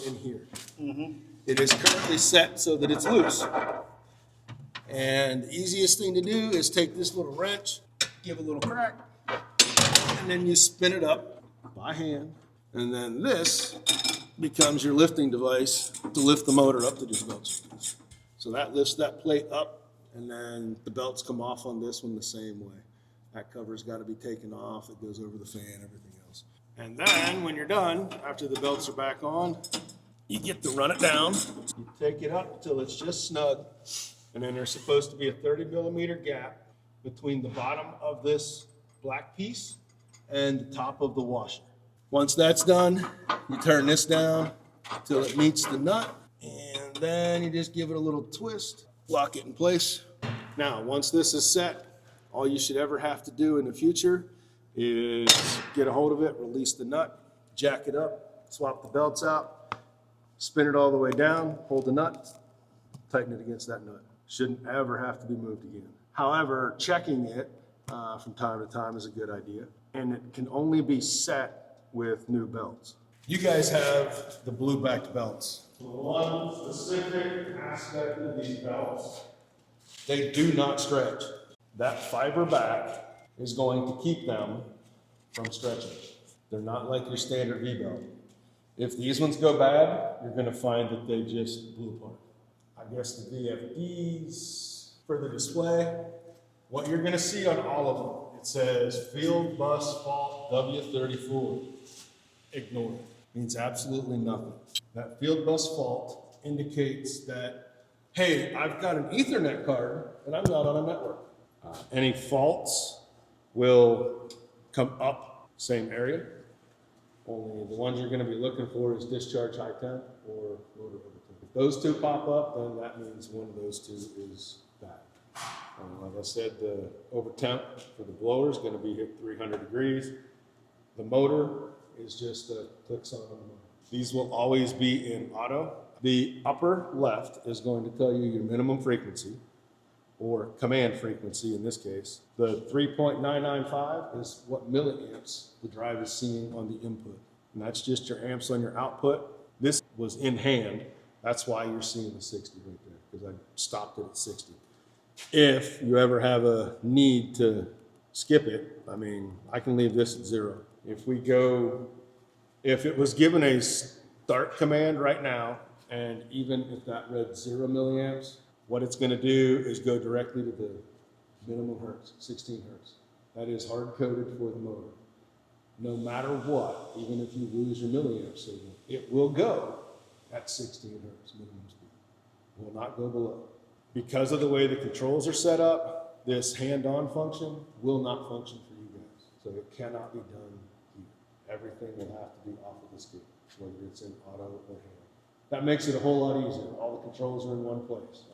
in here. It is currently set so that it's loose. And the easiest thing to do is take this little wrench, give a little crack, and then you spin it up by hand. And then this becomes your lifting device to lift the motor up to these belts. So that lifts that plate up, and then the belts come off on this one the same way. That cover's got to be taken off. It goes over the fan, everything else. And then when you're done, after the belts are back on, you get to run it down. You take it up until it's just snug, and then there's supposed to be a 30 millimeter gap between the bottom of this black piece and the top of the washer. Once that's done, you turn this down till it meets the nut, and then you just give it a little twist, lock it in place. Now, once this is set, all you should ever have to do in the future is get a hold of it, release the nut, jack it up, swap the belts out, spin it all the way down, hold the nut, tighten it against that nut. Shouldn't ever have to be moved again. However, checking it from time to time is a good idea, and it can only be set with new belts. You guys have the blue-backed belts. The one specific aspect of these belts, they do not stretch. That fiber back is going to keep them from stretching. They're not like your standard V-belt. If these ones go bad, you're going to find that they just blew apart. I guess the VFDs for the display, what you're going to see on all of them, it says field bus fault W34. Ignore it. Means absolutely nothing. That field bus fault indicates that, hey, I've got an Ethernet card and I'm not on a network. Any faults will come up same area. Only the ones you're going to be looking for is discharge high temp or motor overtemp. If those two pop up, then that means one of those two is bad. Like I said, the over temp for the blower is going to be hit 300 degrees. The motor is just clicks on the motor. These will always be in auto. The upper left is going to tell you your minimum frequency, or command frequency in this case. The 3.995 is what milliamps the drive is seeing on the input. And that's just your amps on your output. This was in hand. That's why you're seeing the 60 right there, because I stopped it at 60. If you ever have a need to skip it, I mean, I can leave this at 0. If it was given a start command right now, and even if that read 0 milliamps, what it's going to do is go directly to the minimum hertz, 16 hertz. That is hard-coded for the motor. No matter what, even if you lose your milliamp signal, it will go at 16 hertz minimum speed. It will not go below. Because of the way the controls are set up, this hand-on function will not function for you guys. So it cannot be done here. Everything will have to be off of the screen, whether it's in auto or hand. That makes it a whole lot easier. All the controls are in one place.